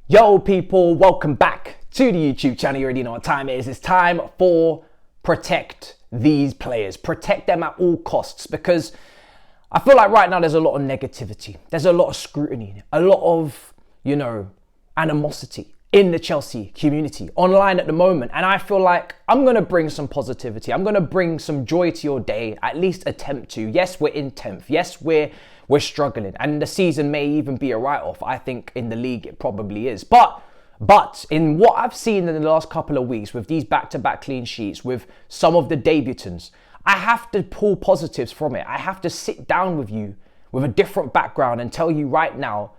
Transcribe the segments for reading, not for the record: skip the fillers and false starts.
Yo people, welcome back to the YouTube channel. You already know what time it is. It's time for protect these players. Protect them at all costs, because I feel like right now there's a lot of negativity. There's a lot of scrutiny, a lot of, animosity in the Chelsea community online at the moment. And I feel like I'm going to bring some positivity. I'm going to bring some joy to your day, at least attempt to. Yes, we're in 10th. Yes, we're struggling. And the season may even be a write-off. I think in the league it probably is. But in what I've seen in the last couple of weeks with these back-to-back clean sheets, with some of the debutants, I have to pull positives from it. I have to sit down with you with a different background and tell you right now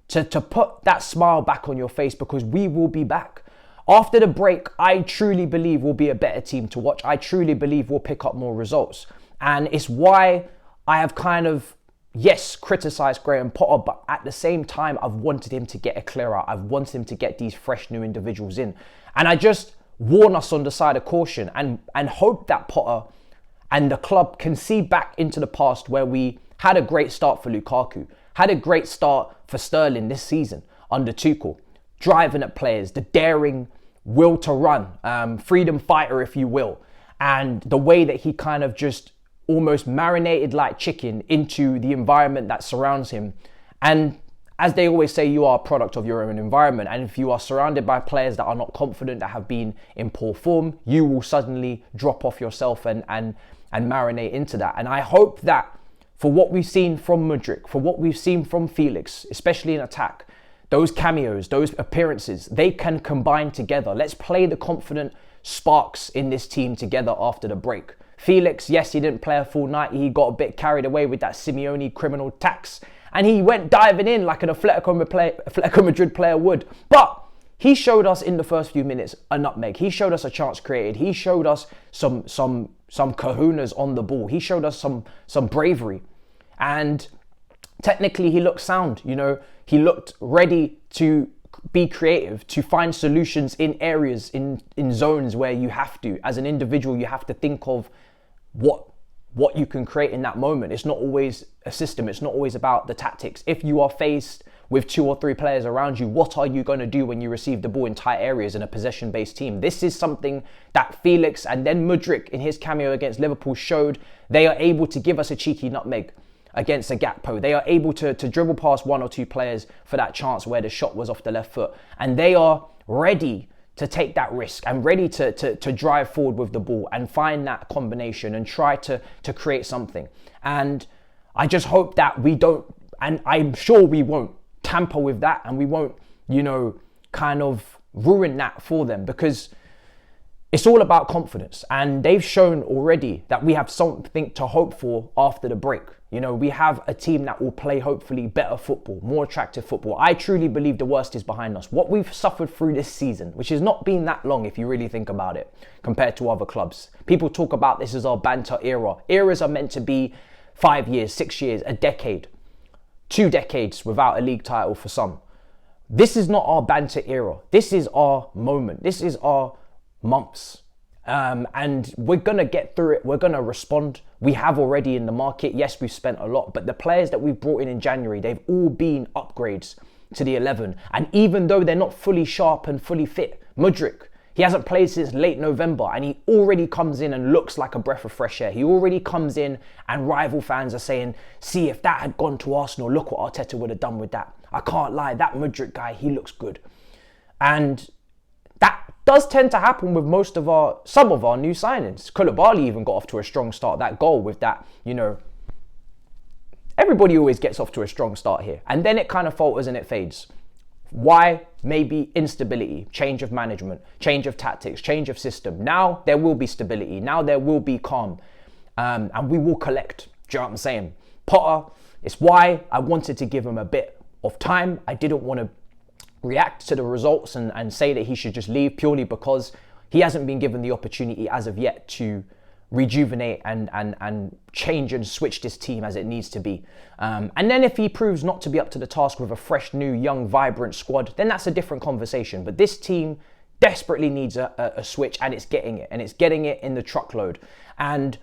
to put that smile back on your face, because we will be back. After the break, I truly believe we'll be a better team to watch. I truly believe we'll pick up more results. And it's why I have kind of, yes, criticised Graham Potter, but at the same time, I've wanted him to get a clear out. I've wanted him to get these fresh new individuals in. And I just warn us on the side of caution and hope that Potter and the club can see back into the past where we had a great start for Lukaku, had a great start for Sterling this season under Tuchel, driving at players, the daring will to run, freedom fighter, if you will, and the way that he kind of just almost marinated like chicken into the environment that surrounds him. And as they always say, you are a product of your own environment. And if you are surrounded by players that are not confident, that have been in poor form, you will suddenly drop off yourself and marinate into that. And I hope that for what we've seen from Mudryk, for what we've seen from Felix, especially in attack, those cameos, those appearances, they can combine together. Let's play the confident sparks in this team together after the break. Felix, yes, he didn't play a full night. He got a bit carried away with that Simeone criminal tax, and he went diving in like an Atletico Madrid player would. But he showed us in the first few minutes a nutmeg. He showed us a chance created. He showed us some kahunas on the ball. He showed us some bravery, and technically he looked sound. He looked ready to be creative, to find solutions in areas, in zones where you have to, as an individual, you have to think of what you can create in that moment. It's not always a system. It's not always about the tactics. If you are faced with 2 or 3 players around you, what are you going to do when you receive the ball in tight areas in a possession-based team? This is something that Felix and then Mudryk in his cameo against Liverpool showed. They are able to give us a cheeky nutmeg against a Gakpo. They are able to dribble past 1 or 2 players for that chance where the shot was off the left foot. And they are ready to take that risk and ready to drive forward with the ball and find that combination and try to create something. And I just hope that we don't, and I'm sure we won't, tamper with that, and we won't, kind of ruin that for them, because it's all about confidence. And they've shown already that we have something to hope for after the break. We have a team that will play hopefully better football, more attractive football. I truly believe the worst is behind us. What we've suffered through this season, which has not been that long if you really think about it, compared to other clubs. People talk about this as our banter era. Eras are meant to be 5 years, 6 years, a decade, 2 decades without a league title for some. This is not our banter era. This is our moment. This is our months. And we're going to get through it. We're going to respond. We have already in the market. Yes, we've spent a lot, but the players that we've brought in January, they've all been upgrades to the 11. And even though they're not fully sharp and fully fit, Mudryk, he hasn't played since late November, and he already comes in and looks like a breath of fresh air. He already comes in and rival fans are saying, see, if that had gone to Arsenal, look what Arteta would have done with that. I can't lie, that Mudryk guy, he looks good. And that does tend to happen with some of our new signings. Koulibaly even got off to a strong start. That goal with that, everybody always gets off to a strong start here. And then it kind of falters and it fades. Why? Maybe instability, change of management, change of tactics, change of system. Now there will be stability. Now there will be calm. And we will collect. Do you know what I'm saying? Potter, it's why I wanted to give him a bit of time. I didn't want to react to the results and say that he should just leave, purely because he hasn't been given the opportunity as of yet to rejuvenate and change and switch this team as it needs to be. And then if he proves not to be up to the task with a fresh, new, young, vibrant squad, then that's a different conversation. But this team desperately needs a switch, and it's getting it. And it's getting it in the truckload. And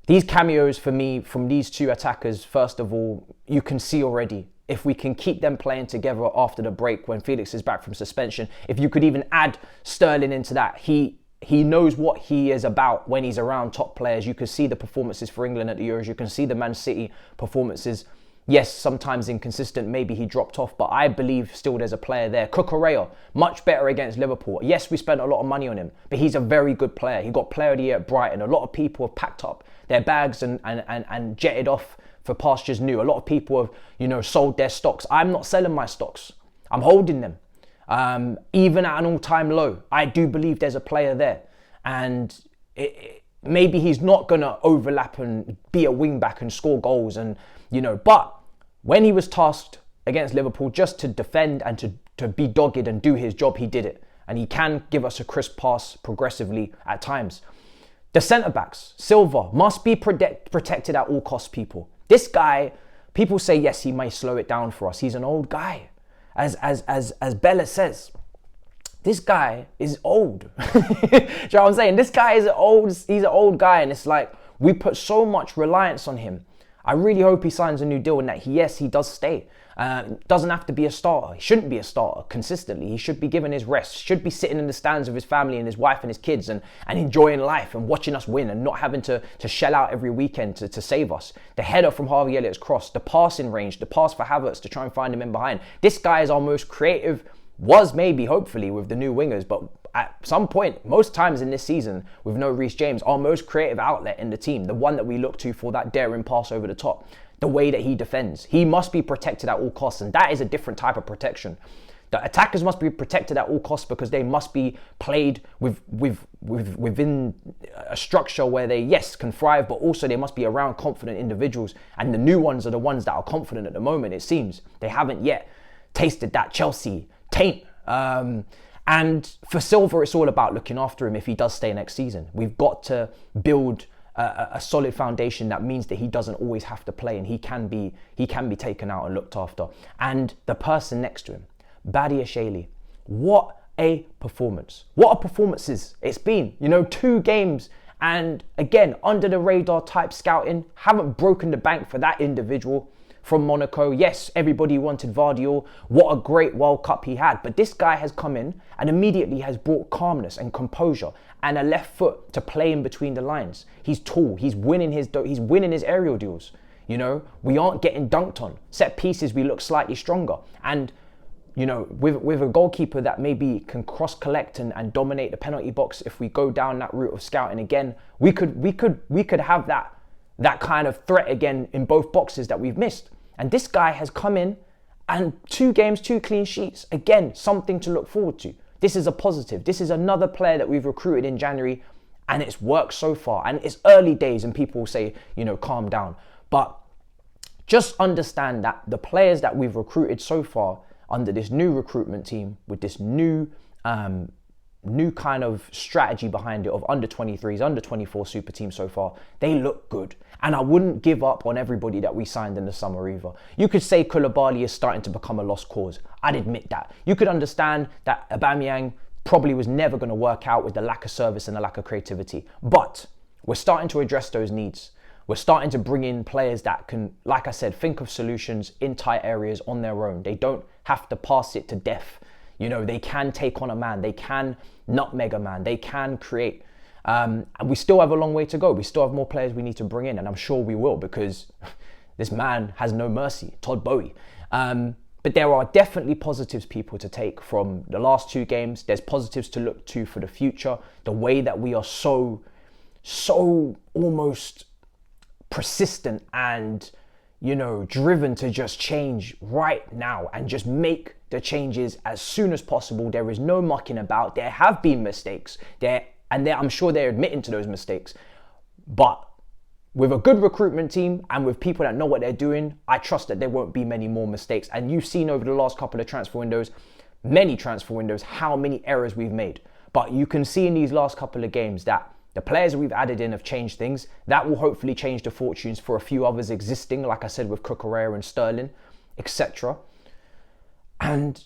these cameos for me from these 2 attackers, first of all, you can see already if we can keep them playing together after the break when Felix is back from suspension, if you could even add Sterling into that, he knows what he is about when he's around top players. You can see the performances for England at the Euros. You can see the Man City performances. Yes, sometimes inconsistent. Maybe he dropped off, but I believe still there's a player there. Cucurella, much better against Liverpool. Yes, we spent a lot of money on him, but he's a very good player. He got Player of the Year at Brighton. A lot of people have packed up their bags and jetted off for pastures new. A lot of people have, sold their stocks. I'm not selling my stocks. I'm holding them. Even at an all-time low, I do believe there's a player there. And maybe he's not going to overlap and be a wing-back and score goals but when he was tasked against Liverpool just to defend and to be dogged and do his job, he did it. And he can give us a crisp pass progressively at times. The centre-backs, Silva, must be protected at all costs, people. This guy, people say, yes, he may slow it down for us. He's an old guy. As Bella says, this guy is old. Do you know what I'm saying? This guy is he's an old guy, and it's like we put so much reliance on him. I really hope he signs a new deal and that he does stay. Doesn't have to be a starter. He shouldn't be a starter consistently. He should be given his rest. Should be sitting in the stands with his family and his wife and his kids and enjoying life and watching us win and not having to shell out every weekend to save us. The header from Harvey Elliott's cross, the passing range, the pass for Havertz to try and find him in behind. This guy is our most creative, was maybe, hopefully, with the new wingers, but at some point, most times in this season, with no Reece James, our most creative outlet in the team, the one that we look to for that daring pass over the top, the way that he defends. He must be protected at all costs, and that is a different type of protection. The attackers must be protected at all costs because they must be played within a structure where they, yes, can thrive, but also they must be around confident individuals. And the new ones are the ones that are confident at the moment, it seems. They haven't yet tasted that Chelsea taint. And for Silva, it's all about looking after him if he does stay next season. We've got to build a solid foundation that means that he doesn't always have to play and he can be taken out and looked after. And the person next to him, Badiashile, what a performance. What a performances it's been. 2 games and again, under the radar type scouting, haven't broken the bank for that individual. From Monaco, yes, everybody wanted Vardiol. What a great World Cup he had. But this guy has come in and immediately has brought calmness and composure and a left foot to play in between the lines. He's tall. He's winning his aerial duels. We aren't getting dunked on. Set pieces, we look slightly stronger. And with a goalkeeper that maybe can cross-collect and dominate the penalty box, if we go down that route of scouting again, we could have that kind of threat again in both boxes that we've missed. And this guy has come in and 2 games, 2 clean sheets. Again, something to look forward to. This is a positive. This is another player that we've recruited in January and it's worked so far. And it's early days and people say, calm down. But just understand that the players that we've recruited so far under this new recruitment team with this new kind of strategy behind it of under 23s, under 24 super teams so far, they look good. And I wouldn't give up on everybody that we signed in the summer either. You could say Koulibaly is starting to become a lost cause. I'd admit that. You could understand that Aubameyang probably was never going to work out with the lack of service and the lack of creativity. But we're starting to address those needs. We're starting to bring in players that can, like I said, think of solutions in tight areas on their own. They don't have to pass it to death. They can take on a man. They can nutmeg a man. They can create. And we still have a long way to go. We still have more players we need to bring in. And I'm sure we will because this man has no mercy, Todd Boehly. But there are definitely positives, people, to take from the last 2 games. There's positives to look to for the future. The way that we are so almost persistent and, driven to just change right now and just make the changes as soon as possible. There is no mucking about. There have been mistakes I'm sure they're admitting to those mistakes. But with a good recruitment team and with people that know what they're doing, I trust that there won't be many more mistakes. And you've seen over the last couple of many transfer windows, how many errors we've made. But you can see in these last couple of games that the players that we've added in have changed things. That will hopefully change the fortunes for a few others existing, like I said, with Cucurella and Sterling, etc. And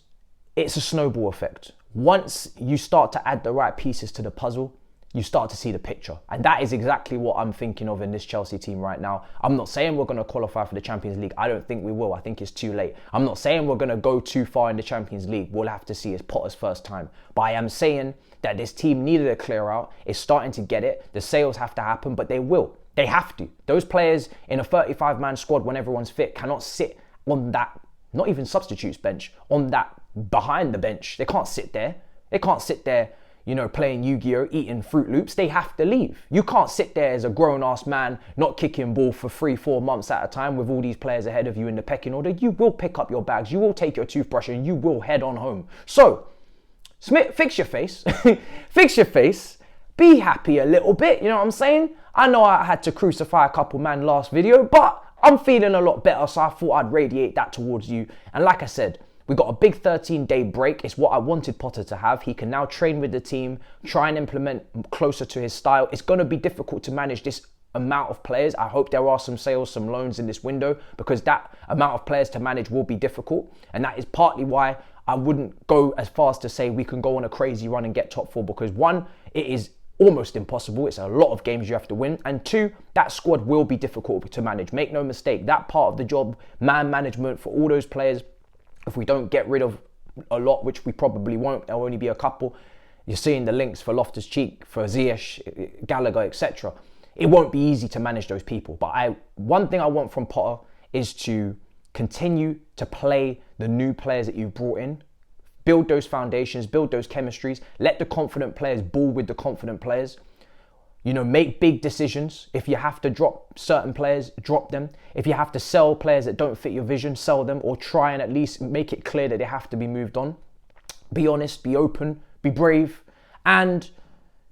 it's a snowball effect. Once you start to add the right pieces to the puzzle, you start to see the picture. And that is exactly what I'm thinking of in this Chelsea team right now. I'm not saying we're going to qualify for the Champions League. I don't think we will. I think it's too late. I'm not saying we're going to go too far in the Champions League. We'll have to see. It's Potter's first time. But I am saying that this team needed a clear out. It's starting to get it. The sales have to happen, but they will. They have to. Those players in a 35-man squad when everyone's fit cannot sit on that, not even substitutes bench, on that behind the bench. They can't sit there. They can't sit there, you know, playing Yu-Gi-Oh, eating Fruit Loops. They have to leave. You can't sit there as a grown-ass man, not kicking ball for 3-4 months at a time with all these players ahead of you in the pecking order. You will pick up your bags. You will take your toothbrush and you will head on home. So, Smith, fix your face. Fix your face. Be happy a little bit. You know what I'm saying? I know I had to crucify a couple man last video, but I'm feeling a lot better. So I thought I'd radiate that towards you. And like I said, we got a big 13-day break. It's what I wanted Potter to have. He can now train with the team, try and implement closer to his style. It's going to be difficult to manage this amount of players. I hope there are some sales, some loans in this window, because that amount of players to manage will be difficult. And that is partly why I wouldn't go as far as to say we can go on a crazy run and get top 4, because one, it is almost impossible. It's a lot of games you have to win. And two, that squad will be difficult to manage. Make no mistake, that part of the job, man management for all those players, if we don't get rid of a lot, which we probably won't, there'll only be a couple. You're seeing the links for Loftus-Cheek, for Ziyech, Gallagher, etc. It won't be easy to manage those people. But one thing I want from Potter is to continue to play the new players that you've brought in. Build those foundations, build those chemistries. Let the confident players ball with the confident players. You know, make big decisions. If you have to drop certain players, drop them. If you have to sell players that don't fit your vision, sell them, or try and at least make it clear that they have to be moved on. Be honest, be open, be brave, and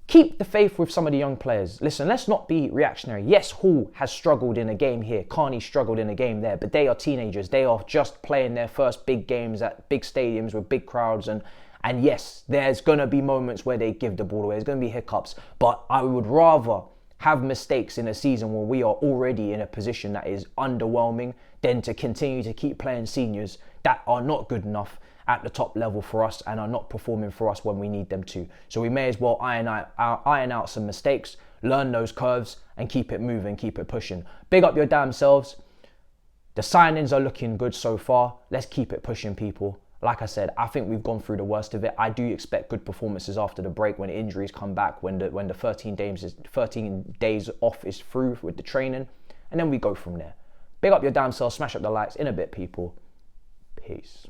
keep the faith with some of the young players. Listen, let's not be reactionary. Yes, Hall has struggled in a game here. Carney struggled in a game there, but they are teenagers. They are just playing their first big games at big stadiums with big crowds. And yes, there's going to be moments where they give the ball away. There's going to be hiccups. But I would rather have mistakes in a season where we are already in a position that is underwhelming than to continue to keep playing seniors that are not good enough at the top level for us and are not performing for us when we need them to. So we may as well iron out some mistakes, learn those curves, and keep it moving, keep it pushing. Big up your damn selves. The signings are looking good so far. Let's keep it pushing, people. Like I said, I think we've gone through the worst of it. I do expect good performances after the break when injuries come back, when the 13 days off is through with the training, and then we go from there. Big up your damn selves, smash up the likes. In a bit, people. Peace.